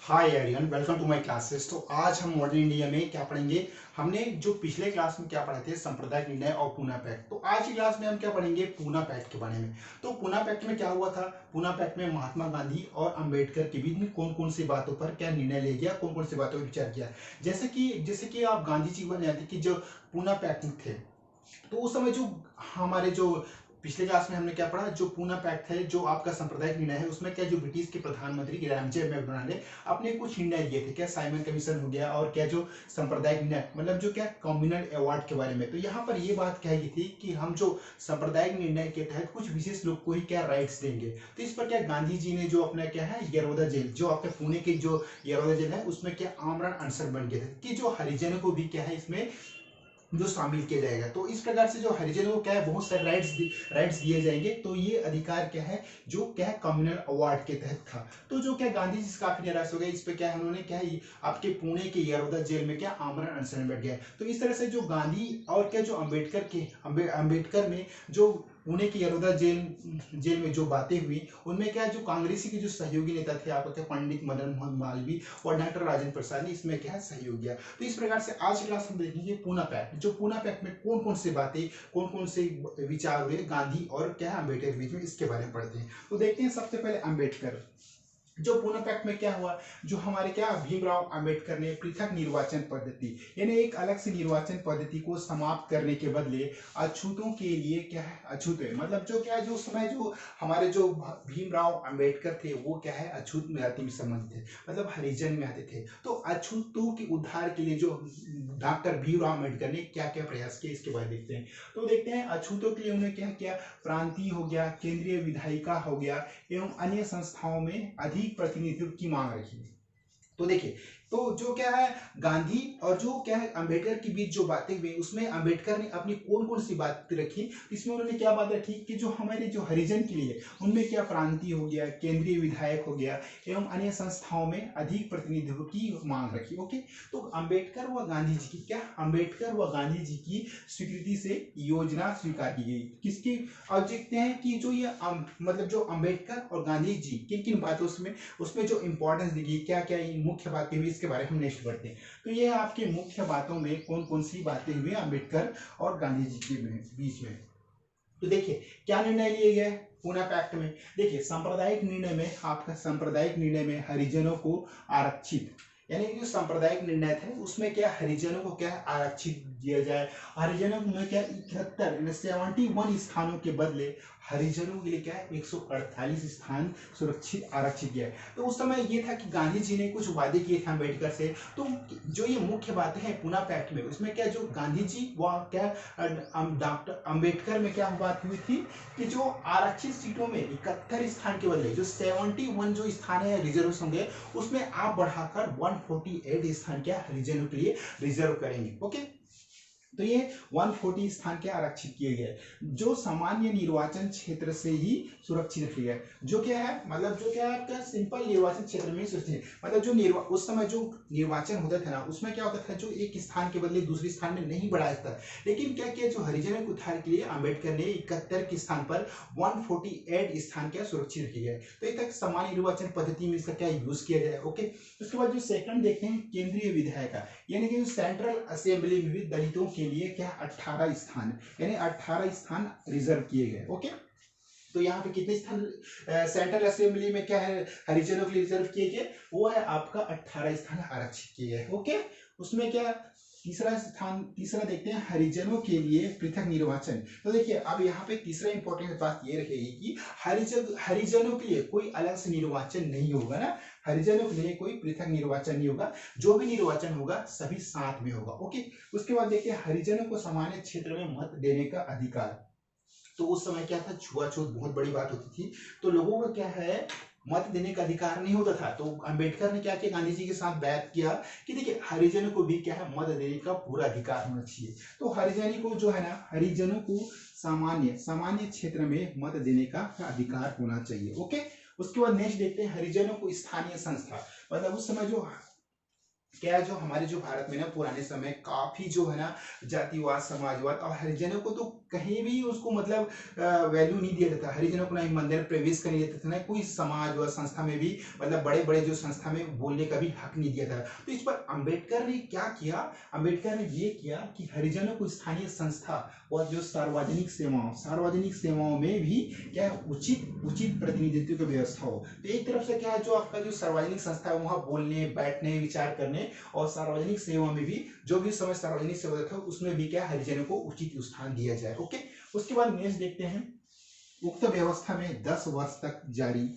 Hi everyone, welcome to my classes. तो आज हम मॉडर्न इंडिया में क्या पढ़ेंगे। हमने जो पिछले क्लास में क्या पढ़े थे, सांप्रदायिक निर्णय और पूना पैक्ट। तो आज की क्लास में हम क्या पढ़ेंगे, पूना पैक्ट के बारे में। तो पूना पैक्ट में क्या हुआ था। पूना पैक्ट में महात्मा गांधी और अंबेडकर के बीच में कौन कौन सी बातों पर क्या निर्णय ले गया, कौन कौन सी बातों पर विचार किया। जैसे कि आप गांधी जी को जानते कि जो पूना पैक्ट में थे, तो उस समय जो हमारे जो पिछले क्लास में हमने क्या पढ़ा, जो पूना पैक्ट है, जो आपका सांप्रदायिक निर्णय है, उसमें क्या जो ब्रिटिश के प्रधानमंत्री रामजे मैकडॉनल्ड ने अपने कुछ निर्णय लिए थे, क्या साइमन कमीशन हो गया, और क्या जो सांप्रदायिक निर्णय मतलब जो क्या कम्युनल अवार्ड के बारे में। तो यहाँ पर ये बात कही गई थी कि हम जो सांप्रदायिक निर्णय के तहत कुछ विशेष लोग को ही क्या राइट्स देंगे। तो इस पर क्या गांधी जी ने जो अपना क्या है यरोदा जेल, जो आपके पुणे के जो यरोदा जेल है, उसमें क्या आमरण अनशन बन गए थे कि जो हरिजनों को भी क्या है इसमें जो शामिल किया जाएगा। तो इस प्रकार से जो हरिजनों को क्या है बहुत सारे राइट्स दिए जाएंगे। तो ये अधिकार क्या है, जो क्या है कम्युनल अवार्ड के तहत था। तो जो क्या गांधी जी काफी निराश हो गए, इस पे क्या है उन्होंने क्या है आपके पुणे के यरोदा जेल में क्या आमरण अनशन में बैठ गया। तो इस तरह से जो गांधी और क्या जो अम्बेडकर में जो पुणे की यरोदा जेल में जो बातें हुई, उनमें क्या जो कांग्रेसी के जो सहयोगी नेता थे आपका क्या पंडित मदन मोहन मालवीय और डॉक्टर राजेंद्र प्रसाद ने इसमें क्या है सहयोग दिया। तो इस प्रकार से आज क्लास हम देखेंगे पूना पैक्ट। जो पूना पैक्ट में कौन कौन सी बातें, कौन कौन से विचार हुए गांधी और क्या अम्बेडकर के बीच में, इसके बारे में पढ़ते हैं। तो देखते हैं सबसे पहले अम्बेडकर। जो पूना पैक्ट में क्या हुआ, जो हमारे क्या भीमराव अंबेडकर ने पृथक निर्वाचन पद्धति यानी एक अलग से निर्वाचन पद्धति को समाप्त करने के बदले अछूतों के लिए क्या है अछूत है, मतलब जो क्या है जो समय जो हमारे जो भीमराव अंबेडकर थे वो क्या है अछूत में जाति में संबंधित थे, मतलब हरिजन में आते थे। तो अछूतों के उद्धार के लिए जो डॉक्टर भीमराव अंबेडकर ने क्या क्या प्रयास किए, इसके बारे में देखते हैं। तो देखते हैं अछूतों के लिए उन्होंने क्या किया, प्रांतीय हो गया, केंद्रीय विधायिका हो गया एवं अन्य संस्थाओं में अधिक प्रतिनिधित्व की मांग रखी। तो देखिए, तो जो क्या है गांधी और जो क्या है अंबेडकर के बीच जो बातें हुई, उसमें अंबेडकर ने अपनी कौन कौन सी बात रखी। इसमें उन्होंने क्या बात रखी कि जो हमारे जो हरिजन के लिए उनमें क्या प्रांतीय हो गया, केंद्रीय विधायक हो गया एवं अन्य संस्थाओं में अधिक प्रतिनिधित्व की मांग रखी। ओके, तो अंबेडकर व गांधी जी की क्या अंबेडकर व गांधी जी की स्वीकृति से योजना स्वीकार की गई। किसकी, अब देखते हैं कि जो ये मतलब जो अंबेडकर और गांधी जी किन किन बातों में उसमें जो इंपॉर्टेंस दी गई, क्या क्या मुख्य बातें हुई, इसके बारे में हम नेक्स्ट पढ़ते हैं। तो ये आपके मुख्य बातों में कौन कौन सी बातें हुई अंबेडकर और गांधी जी के बीच में। तो देखिए क्या निर्णय लिए गए पूना पैक्ट में। देखिए सांप्रदायिक निर्णय में, आपका सांप्रदायिक निर्णय में हरिजनों को आरक्षित, यानी कि जो सांप्रदायिक निर्णय थे उसमें क्या हरिजनों को क्या आरक्षित दिया जाए। हरिजनों में क्या 71 71 स्थानों के बदले हरिजनों के लिए क्या है 148 स्थान सुरक्षित आरक्षित किया है। तो उस समय ये था कि गांधी जी ने कुछ वादे किए थे अम्बेडकर से। तो जो ये मुख्य बातें हैं पूना पैक्ट में, उसमें क्या जो गांधी जी व क्या डॉक्टर अम्बेडकर में क्या बात हुई थी कि जो आरक्षित सीटों में 71 स्थान के बदले जो 71 जो स्थान है रिजर्व होंगे, उसमें आप बढ़ाकर 148 स्थान क्या हरिजनों के लिए रिजर्व करेंगे। ओके, तो ये 140 स्थान के आरक्षित किए गए, जो सामान्य निर्वाचन क्षेत्र से ही सुरक्षित रखे गए। जो क्या है मतलब जो क्या है आपका सिंपल निर्वाचन क्षेत्र में ही सुरक्षित, मतलब जो उस समय जो निर्वाचन होता था ना, उसमें क्या होता था जो एक स्थान के बदले दूसरे स्थान में नहीं बढ़ाया जाता। लेकिन क्या किया, जो हरिजनों के उद्धार के लिए अम्बेडकर ने 71 के स्थान पर 148 स्थान क्या सुरक्षित रखे गए। तो एक तक सामान्य निर्वाचन पद्धति में इसका क्या यूज किया जाए। ओके, उसके बाद जो सेकंड देखते हैं केंद्रीय विधायिका, यानी कि सेंट्रल असेंबली में भी दलितों के लिए क्या 18 स्थान, यानी 18 स्थान रिजर्व किए गए। ओके, तो यहाँ पे कितने स्थान सेंट्रल असेंबली में क्या है हरिजनों के लिए रिजर्व किए गए, वो है आपका 18 स्थान आरक्षित किए गए। ओके, उसमें क्या तीसरा देखते हैं हरिजनों के लिए पृथक निर्वाचन। तो देखिए अब यहाँ पे तीसरा इंपॉर्टेंट बात ये रखेगी कि हरिजनों के लिए कोई अलग से निर्वाचन नहीं होगा ना, हरिजनों के लिए कोई पृथक निर्वाचन नहीं होगा, जो भी निर्वाचन होगा सभी साथ में होगा। ओके, उसके बाद देखिए हरिजनों को सामान्य क्षेत्र में मत देने का अधिकार। तो उस समय क्या था, छुआछूत बहुत बड़ी बात होती थी, तो लोगों का क्या है मत देने का अधिकार नहीं होता था। तो अंबेडकर ने क्या किया, गांधी जी के साथ बैत किया कि देखिए हरिजनों को भी क्या है मत देने का पूरा अधिकार होना चाहिए। तो हरिजनों को जो है ना, हरिजनों को सामान्य क्षेत्र में मत देने का अधिकार होना चाहिए। ओके, उसके बाद नेक्स्ट देखते हैं हरिजनों को स्थानीय संस्था, मतलब उस समय जो क्या है, जो हमारे जो भारत में ना पुराने समय काफी जो है ना जातिवाद समाजवाद और हरिजनों को तो कहीं भी उसको मतलब वैल्यू नहीं दिया जाता। हरिजनों को ना ही मंदिर में प्रवेश करने देते थे, ना कोई समाज व संस्था में भी मतलब बड़े बड़े जो संस्था में बोलने का भी हक नहीं दिया था। तो इस पर अंबेडकर ने क्या किया, अंबेडकर ने ये किया कि हरिजनों को स्थानीय संस्था और जो सार्वजनिक सेवाओं में भी क्या है, उचित उचित प्रतिनिधित्व की व्यवस्था हो। तो एक तरफ से क्या है, जो आपका जो सार्वजनिक संस्था है वहां बोलने बैठने विचार करने और सार्वजनिक सेवा में भी जो भी समय सार्वजनिक सेवा था उसमें भी क्या हरिजनों को उचित स्थान दिया जाए। ओके, उसके बाद नेक्स्ट देखते हैं, उक्त व्यवस्था में 10 वर्ष तक जारी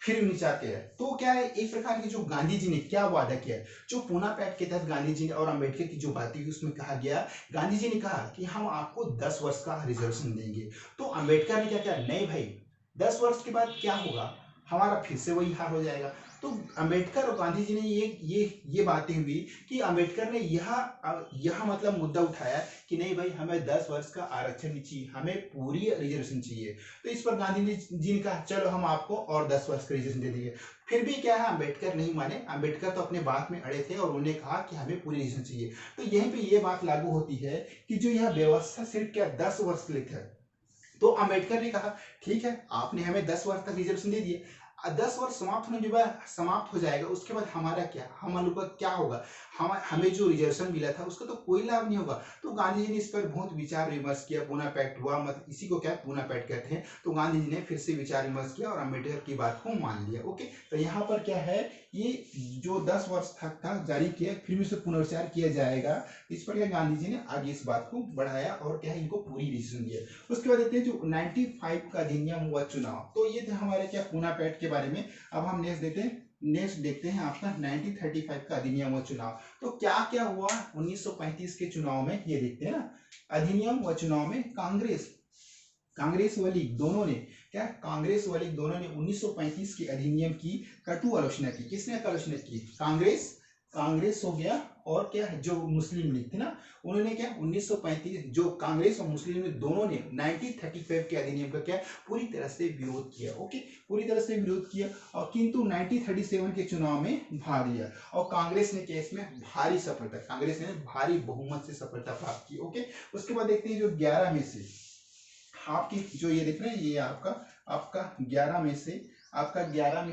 फिर नीचा के है। तो क्या है, एक प्रकार की जो गांधी जी ने क्या वादा किया है, जो पूना पैक्ट के तहत गांधी जी और अंबेडकर की जो बातें हुई उसमें कहा गया, गांधी जी ने कहा कि हम आपको 10 वर्ष का रिजर्वेशन देंगे। तो अंबेडकर ने क्या किया, नहीं भाई 10 वर्ष के बाद क्या होगा, हमारा फिर से वही हाल हो जाएगा। तो अंबेडकर और गांधी जी ने ये बातें हुई कि अंबेडकर ने यह मतलब मुद्दा उठाया कि नहीं भाई हमें 10 वर्ष का आरक्षण नहीं चाहिए, हमें पूरी रिजर्वेशन चाहिए। तो इस पर गांधी जी ने कहा चलो हम आपको और 10 वर्ष का रिजर्वेशन दे देंगे। फिर भी क्या है, अंबेडकर नहीं माने, अंबेडकर तो अपने बात में अड़े थे और उन्होंने कहा कि हमें पूरी रिजर्वेशन चाहिए। तो यहीं पे ये बात लागू होती है कि जो यह व्यवस्था सिर्फ क्या 10 वर्ष के लिए है। तो अंबेडकर ने कहा ठीक है, आपने हमें 10 वर्ष तक रिजर्वेशन दे दिए, 10 वर्ष समाप्त होने के बाद समाप्त हो जाएगा, उसके बाद हमारा क्या, हम लोग का क्या होगा, हमें जो रिजर्वेशन मिला था उसका तो कोई लाभ नहीं होगा। तो गांधी जी ने इस पर बहुत विचार विमर्श किया, पूना पैक्ट हुआ, मतलब इसी को क्या पूना पैक्ट कहते हैं। तो गांधी जी ने फिर से विचार विमर्श किया और अंबेडकर की बात को मान लिया। ओके, तो यहाँ पर क्या है, ये जो 10 वर्ष तक था जारी किया, फिर भी उसे पुनर्विचार किया जाएगा। इस पर क्या गांधी जी ने आगे इस बात को बढ़ाया और क्या है, इनको पूरी रिजर्वेशन दिया। उसके बाद देखते हैं जो 95 का अधिनियम हुआ चुनाव। तो ये थे हमारे क्या पूना पैक्ट के बारे में। अब हम नेक्स्ट देखते हैं आपका 1935 का अधिनियम व चुनाव। तो क्या क्या हुआ 1935 के चुनाव में, ये देखते हैं ना। अधिनियम व चुनाव में कांग्रेस व लीग दोनों ने 1935 के अधिनियम की कटु आलोचना की। किसने आलोचना की, कांग्रेस हो गया, और क्या जो मुस्लिम लीग थी ना, उन्होंने क्या 1935 जो कांग्रेस और मुस्लिम लीग दोनों ने 1935 के अधिनियम का क्या पूरी तरह से विरोध किया। ओके, पूरी तरह से विरोध किया, और किंतु 1937 के चुनाव में भाग लिया और कांग्रेस ने क्या इसमें भारी सफलता, कांग्रेस ने भारी बहुमत से सफलता प्राप्त की। ओके, उसके बाद देखते हैं जो 11 में से आपकी जो ये देख रहे हैं, ये आपका 11 में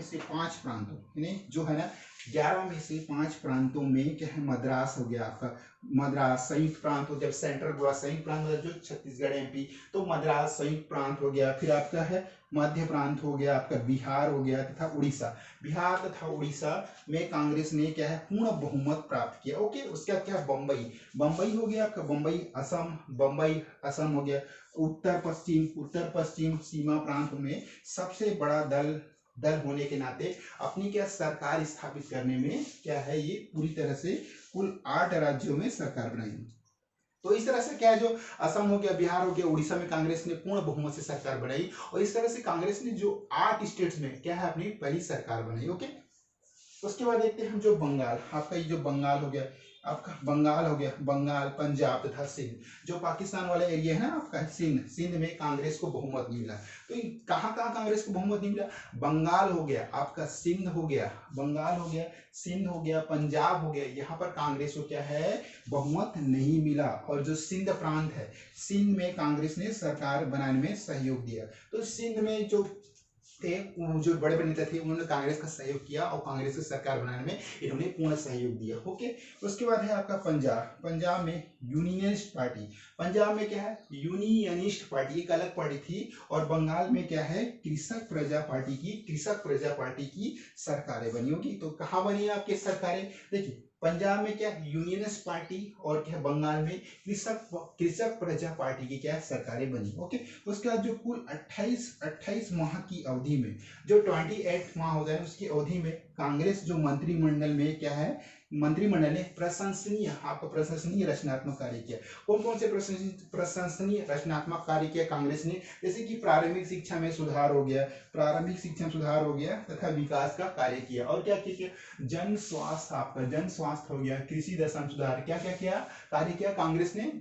से 5 प्रांतों जो है ना, 11 में से 5 प्रांतों में क्या है, मद्रास हो गया आपका, मद्रास संयुक्त प्रांत हो गया, सेंट्रल गोवा संयुक्त प्रांत मतलब जो छत्तीसगढ़ एमपी, तो मद्रास संयुक्त प्रांत हो गया। फिर आपका है मध्य प्रांत हो गया, आपका बिहार हो गया तथा उड़ीसा। बिहार तथा उड़ीसा में कांग्रेस ने क्या है पूर्ण बहुमत प्राप्त किया। ओके, उसका क्या बम्बई हो गया आपका, बम्बई असम हो गया। उत्तर पश्चिम सीमा प्रांत में सबसे बड़ा दल होने के नाते अपनी क्या सरकार स्थापित करने में क्या है, ये पूरी तरह से कुल 8 राज्यों में सरकार बनाई। तो इस तरह से क्या है, जो असम हो गया, बिहार हो गया, उड़ीसा में कांग्रेस ने पूर्ण बहुमत से सरकार बनाई, और इस तरह से कांग्रेस ने जो 8 स्टेट्स में क्या है अपनी पहली सरकार बनाई। ओके, उसके बाद देखते हैं हम जो बंगाल, आपका ये जो बंगाल हो गया, बंगाल पंजाब तथा सिंध, जो पाकिस्तान वाला एरिया है ना आपका सिंध में कांग्रेस को बहुमत नहीं मिला। तो कहाँ कांग्रेस को बहुमत नहीं मिला, बंगाल हो गया आपका, सिंध हो गया, पंजाब हो गया, यहाँ पर कांग्रेस को क्या है बहुमत नहीं मिला। और जो सिंध प्रांत है, सिंध में कांग्रेस ने सरकार बनाने में सहयोग दिया। तो सिंध में जो बड़े नेता थे उन्होंने कांग्रेस का सहयोग किया और कांग्रेस की सरकार बनाने में इन्होंने पूर्ण सहयोग दिया। ओके, उसके बाद है आपका पंजाब में यूनियनिस्ट पार्टी, पंजाब में क्या है यूनियनिस्ट पार्टी, एक अलग पार्टी थी। और बंगाल में क्या है कृषक प्रजा पार्टी की सरकारें बनी होगी। तो कहाँ बनी आपकी सरकारें, देखिए पंजाब में क्या यूनियनिस्ट पार्टी और क्या बंगाल में कृषक प्रजा पार्टी की क्या सरकारें बनी। ओके, उसके बाद जो कुल 28 माह की अवधि में, जो 28 माह होता है उसकी अवधि में कांग्रेस जो मंत्रिमंडल में क्या है, मंत्रिमंडल ने प्रशंसनीय रचनात्मक कार्य किया। कौन से प्रशंसनीय रचनात्मक कार्य किया कांग्रेस ने, जैसे कि प्रारंभिक शिक्षा में सुधार हो गया तथा विकास का कार्य किया। और क्या किया, जन स्वास्थ्य हो गया, कृषि दशा सुधार, क्या किया कार्य किया कांग्रेस ने,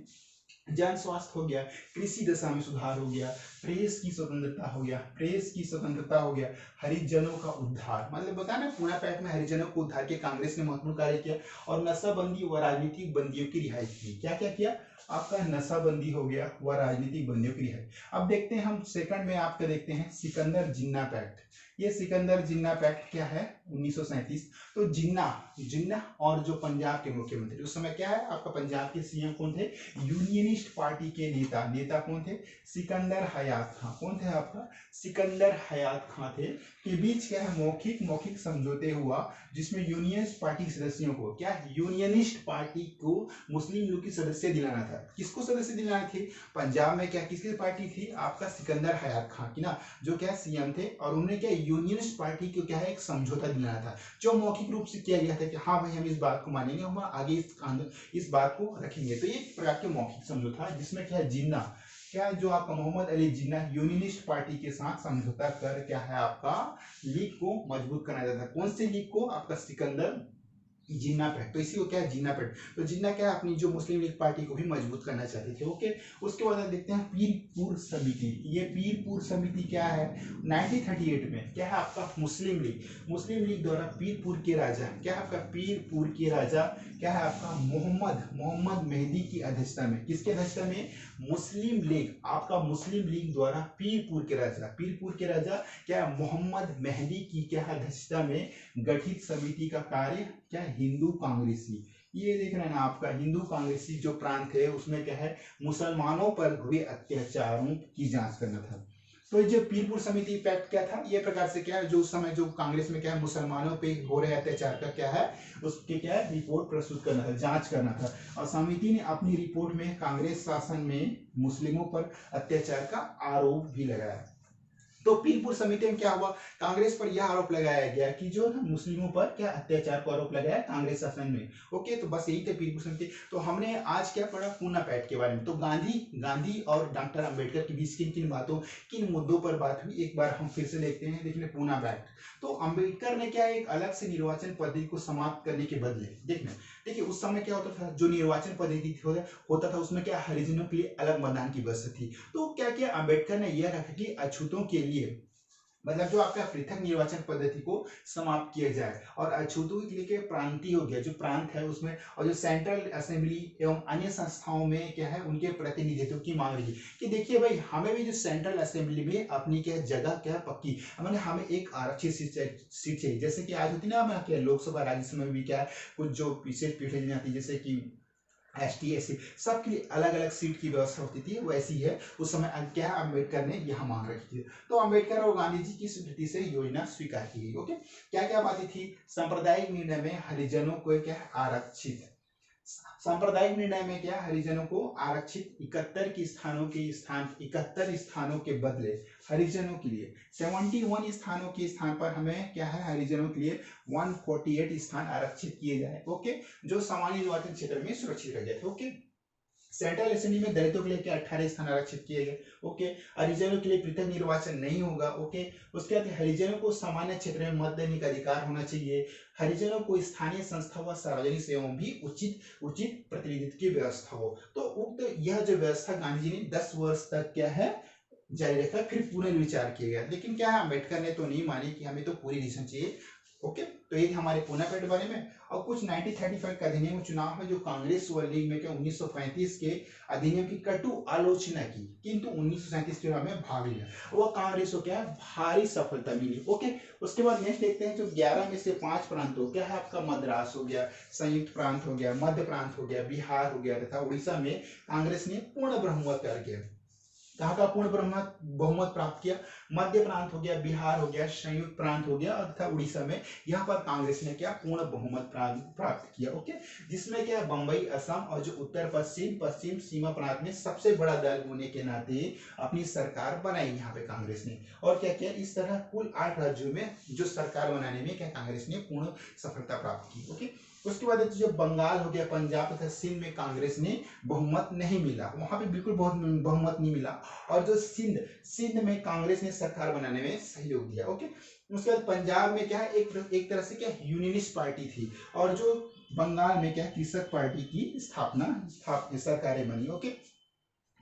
जन स्वास्थ्य हो गया, कृषि दशा में सुधार हो गया, प्रेस की स्वतंत्रता हो गया, प्रेस की स्वतंत्रता हो गया, हरिजनों का उद्धार, मतलब बता ना पूना पैक्ट में हरिजनों को उद्धार के कांग्रेस ने महत्वपूर्ण कार्य किया, और नशाबंदी व राजनीतिक बंदियों की रिहाई की। क्या क्या किया? आपका नशाबंदी हो गया व राजनीतिक बंदियों की रिहाई। अब देखते हैं हम सेकंड में आपका देखते हैं सिकंदर जिन्ना पैक्ट। ये सिकंदर जिन्ना पैक्ट क्या है? 1937। तो जिन्ना जिन्ना और जो पंजाब के मुख्यमंत्री उस समय क्या है आपका, पंजाब के सीएम कौन थे? यूनियनिस्ट पार्टी के नेता कौन थे? सिकंदर हयात खां। कौन थे आपका? सिकंदर हयात खां थे। के बीच क्या है मौखिक समझौते हुआ, जिसमें यूनियनिस्ट पार्टी सदस्यों को क्या, यूनियनिस्ट पार्टी को मुस्लिम लीग की सदस्य दिलाना था। किसको सदस्य दिलाना थी? पंजाब में क्या किसकी पार्टी थी? आपका सिकंदर हयात खां की ना, जो क्या सीएम थे, और उन्होंने क्या यूनियनिस्ट पार्टी को क्या है एक समझौता दिलाना था, जो मौखिक रूप से किया गया था कि हाँ भाई हम इस बात को मानेंगे, हम आगे इस बात को रखेंगे। तो ये एक प्रकार के मौखिक समझौता, जिसमें क्या है जिन्ना, क्या जो आपका मोहम्मद अली जिन्ना यूनियनिस्ट पार्टी के साथ समझौता कर क्या है आपका लीग को मजबूत करना चाहता है। कौन से लीग को? आपका सिकंदर जिन्ना पैक्ट। तो इसी को क्या है जिन्ना पैक्ट। तो जिन्ना क्या है अपनी जो मुस्लिम लीग पार्टी को भी मजबूत करना चाहते थे। ओके, उसके बाद आप देखते हैं पीरपुर समिति। ये पीरपुर समिति क्या है? 1938 में क्या है आपका मुस्लिम लीग द्वारा पीरपुर के राजा, क्या है आपका पीरपुर के राजा क्या है आपका मोहम्मद मेहदी की अध्यक्षता में, किसके अध्यक्षता में? मुस्लिम लीग द्वारा पीरपुर के राजा क्या है मोहम्मद मेहदी की क्या है अध्यक्षता में गठित समिति का कार्य क्या है? हिंदू कांग्रेसी। ये देख रहे हैं ना आपका हिंदू कांग्रेसी जो प्रांत है उसमें क्या है मुसलमानों पर हुए अत्याचारों की जांच करना था। तो ये जो पीरपुर समिति पैक्ट क्या था, ये प्रकार से क्या है जो उस समय जो कांग्रेस में क्या है मुसलमानों पे हो रहे अत्याचार का क्या है उसके क्या है रिपोर्ट प्रस्तुत करना था, जांच करना था। और समिति ने अपनी रिपोर्ट में कांग्रेस शासन में मुस्लिमों पर अत्याचार का आरोप भी लगाया। तो पीरपुर समिति में क्या हुआ, कांग्रेस पर यह आरोप लगाया गया कि जो ना मुस्लिमों पर क्या अत्याचार को आरोप लगाया कांग्रेस शासन में। ओके, तो बस यही थे पीरपुर समिति। तो हमने आज क्या पढ़ा पूना पैक्ट के बारे में। तो गांधी और डॉक्टर अंबेडकर के बीच किन किन बातों किन मुद्दों पर बात हुई, एक बार हम फिर से देखते हैं। देखिए पूना पैक्ट, तो अंबेडकर ने क्या एक अलग से निर्वाचन पद्धति को समाप्त करने के बदले देखिए उस समय क्या होता था, जो निर्वाचन पद्धति होता था उसमें क्या हरिजनों के लिए अलग मतदान की व्यवस्था थी। तो क्या किया अंबेडकर ने यह रखा कि अछूतों के लिए मतलब जो आपका पृथक निर्वाचन पद्धति को समाप्त किया जाए, और अछूतों के लिए प्रांतीय हो गया जो प्रांत है उसमें, और जो सेंट्रल असेंबली एवं अन्य संस्थाओं में क्या है उनके प्रतिनिधित्व की मांग रही कि देखिए भाई हमें भी जो सेंट्रल असेंबली में अपनी क्या जगह क्या पक्की, मैंने हमें एक आरक्षित सीट चाहिए, जैसे कि आज होती ना क्या लोकसभा राज्यसभा में भी क्या है कुछ जो विशेष पीठें दी जाती है, जैसे कि ST SC सबके लिए अलग अलग सीट की व्यवस्था होती थी, वैसी है उस समय क्या अम्बेडकर ने यह मांग रखी थी। तो अम्बेडकर और गांधी जी की स्वीकृति से योजना स्वीकार की गई। ओके, क्या क्या बातें थी? सांप्रदायिक निर्णय में हरिजनों को क्या आरक्षित, सांप्रदायिक निर्णय में क्या हरिजनों को आरक्षित 71 स्थानों के बदले हरिजनों के लिए 71 स्थानों के स्थान पर हमें क्या है हरिजनों के लिए 148 स्थान आरक्षित किए जाए। ओके, जो सामान्य निर्वाचन क्षेत्र में सुरक्षित रह गए थे। ओके, सेंट्रल असेंबली में दलितों के लिए क्या 18 स्थान आरक्षित किए गए। ओके, हरिजनों के लिए पृथक निर्वाचन नहीं होगा। ओके, उसके बाद हरिजनों को सामान्य क्षेत्र में मत देने का अधिकार होना चाहिए। हरिजनों को स्थानीय संस्था व सार्वजनिक सेवाओं में भी उचित प्रतिनिधित्व की व्यवस्था हो। तो उक्त यह जो व्यवस्था गांधी जी ने 10 वर्ष तक क्या है जारी रखा, फिर पुनर्विचार किया गया, लेकिन क्या है अम्बेडकर ने तो नहीं मानी कि हमें तो पूरी रीजन चाहिए। ओके, तो ये हमारे पूना पैक्ट बारे में। और कुछ 1935 का अधिनियम चुनाव है जो कांग्रेस व लीग में क्या 1935 के अधिनियम की कटु आलोचना की, किंतु 1937 के चुनाव में भाग लिया, वह कांग्रेस को क्या भारी सफलता मिली। ओके, उसके बाद नेक्स्ट देखते हैं जो 11 में से 5 प्रांत हो क्या है आपका मद्रास हो गया, संयुक्त प्रांत हो गया, मध्य प्रांत हो गया, बिहार हो गया तथा उड़ीसा में कांग्रेस ने पूर्ण बहुमत करके कहाँ का पूर्ण बहुमत प्राप्त किया। मध्य प्रांत हो गया, बिहार हो गया, संयुक्त प्रांत हो गया तथा उड़ीसा में यहाँ पर कांग्रेस ने क्या पूर्ण बहुमत प्राप्त किया। ओके, जिसमें क्या बंबई, असम और जो उत्तर पश्चिम सीमा प्रांत में सबसे बड़ा दल होने के नाते अपनी सरकार बनाई यहाँ पे कांग्रेस ने। और क्या किया इस तरह कुल 8 राज्यों में जो सरकार बनाने में क्या कांग्रेस ने पूर्ण सफलता प्राप्त की। ओके, उसके बाद जो बंगाल हो गया, पंजाब तथा सिंध में कांग्रेस ने बहुमत नहीं मिला, वहां पे बिल्कुल बहुमत नहीं मिला। और जो सिंध में कांग्रेस ने सरकार बनाने में सहयोग दिया। ओके, उसके बाद पंजाब में क्या है एक तरह से क्या यूनियनिस्ट पार्टी थी, और जो बंगाल में क्या कृषक पार्टी की स्थापना सरकारें बनी। ओके,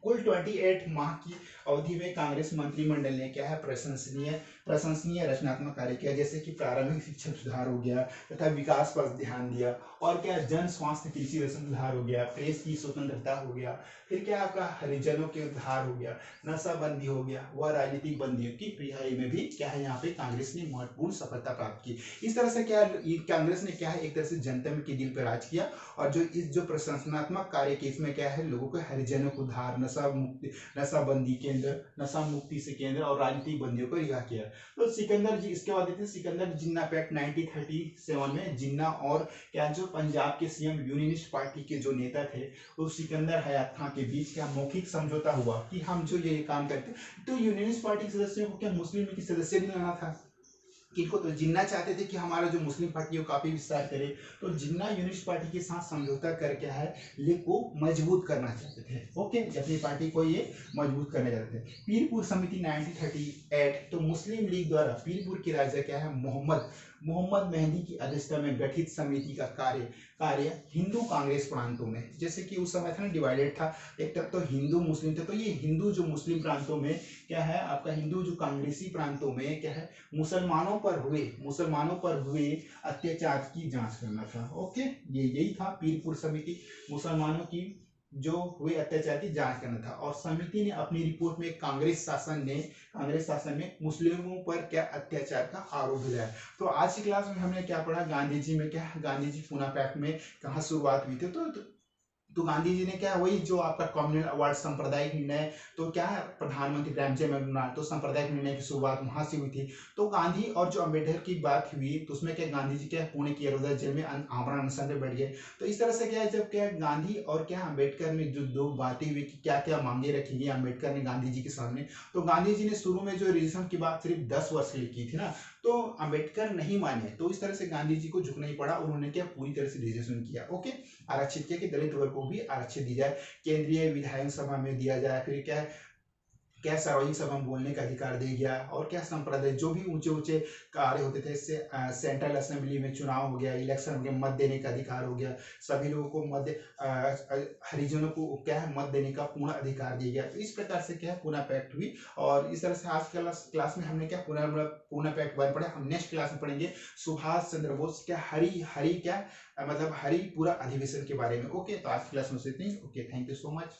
कुल 28 माह की अवधि में कांग्रेस मंत्रिमंडल ने क्या है प्रशंसनीय रचनात्मक कार्य किया, जैसे कि प्रारंभिक शिक्षा सुधार हो गया तथा विकास पर ध्यान दिया, और क्या जन स्वास्थ्य कृषि सुधार हो गया, प्रेस की स्वतंत्रता हो गया, फिर क्या आपका हरिजनों के उद्धार हो गया, नशाबंदी हो गया, व राजनीतिक बंदियों की रिहाई में भी क्या है यहाँ पे कांग्रेस ने महत्वपूर्ण सफलता प्राप्त की। इस तरह से क्या कांग्रेस ने क्या है एक तरह से जनता के दिल पर राज किया, और जो प्रशंसनात्मक कार्य के इसमें क्या है लोगों को हरिजनों को उद्धार, नशाबंदी केंद्र, नशा मुक्ति से केंद्र और राजनीतिक बंदियों को रिहा किया। तो सिकंदर जी इसके बाद देते सिकंदर जिन्ना पैक्ट 1937 में जिन्ना और क्या जो पंजाब के सीएम यूनियनिस्ट पार्टी के जो नेता थे उस सिकंदर हयात खां के बीच क्या मौखिक समझौता हुआ कि हम जो ये काम करते, तो यूनियनिस्ट पार्टी के सदस्यों को क्या मुस्लिम लीग की सदस्य भी लाना था, इनको तो जिन्ना चाहते थे कि हमारा जो मुस्लिम पार्टी है काफी विस्तार करे, तो जिन्ना यूनिस्ट पार्टी के साथ समझौता करके है लीग को मजबूत करना चाहते थे। ओके, अपनी पार्टी को ये मजबूत करना चाहते थे। पीरपुर समिति 1938, तो मुस्लिम लीग द्वारा पीरपुर के राजा क्या है मोहम्मद मेहंदी की अध्यक्षता में गठित समिति का कार्य हिंदू कांग्रेस प्रांतों में, जैसे कि उस समय था डिवाइडेड था, एक तरफ तो हिंदू मुस्लिम थे, तो ये हिंदू जो मुस्लिम प्रांतों में क्या है आपका हिंदू जो कांग्रेसी प्रांतों में क्या है मुसलमानों पर हुए अत्याचार की जांच करना था। ओके, ये यही था पीरपुर समिति, मुसलमानों की जो हुए अत्याचार की जांच करना था। और समिति ने अपनी रिपोर्ट में कांग्रेस शासन में मुस्लिमों पर क्या अत्याचार का आरोप लगाया। तो आज की क्लास में हमने क्या पढ़ा, गांधी जी में क्या गांधी जी पूना पैक्ट में कहाँ शुरुआत हुई थी, तो गांधी जी ने क्या वही जो आपका कम्युनल अवार्ड सांप्रदायिक निर्णय, तो क्या है प्रधानमंत्री प्रेमचंद अग्रवाल, तो सांप्रदायिक निर्णय की शुरुआत वहां से हुई थी। तो गांधी और जो अम्बेडकर की बात हुई तो उसमें क्या गांधी जी क्या पुणे की यशोदा जेल में आमरण अनशन में बैठ गए। तो इस तरह से क्या है जब क्या गांधी और क्या अम्बेडकर में जो दो बातें हुई कि क्या क्या मांगे रखी गई अम्बेडकर ने गांधी जी के सामने, तो गांधी जी ने शुरू में जो रिजर्वेशन की बात सिर्फ 10 वर्ष के लिए की थी ना, तो अम्बेडकर नहीं माने, तो इस तरह से गांधी जी को झुकना ही पड़ा, उन्होंने क्या पूरी तरह से रिजर्वेशन किया। ओके, आरक्षित किया कि दलित वर्ग को भी आरक्षित दी जाए, केंद्रीय विधायन सभा में दिया जाए, फिर क्या क्या सार्वजनिक सभा में बोलने का अधिकार दे गया, और क्या संप्रदाय जो भी ऊंचे ऊंचे कार्य होते थे इससे सेंट्रल असेंबली में चुनाव हो गया, इलेक्शन हो गया, मत देने का अधिकार हो गया, सभी लोगों को हरिजनों को क्या है मत देने का पूर्ण अधिकार दिया गया। तो इस प्रकार से क्या है पूना पैक्ट हुई, और इस तरह से आज क्लास में हमने क्या पूना पैक्ट वन पढ़ा। हम नेक्स्ट क्लास में पढ़ेंगे सुभाष चंद्र बोस क्या हरी क्या मतलब हरी पूरा अधिवेशन के बारे में। ओके, तो आज क्लास में इतनी। Okay, thank you so much.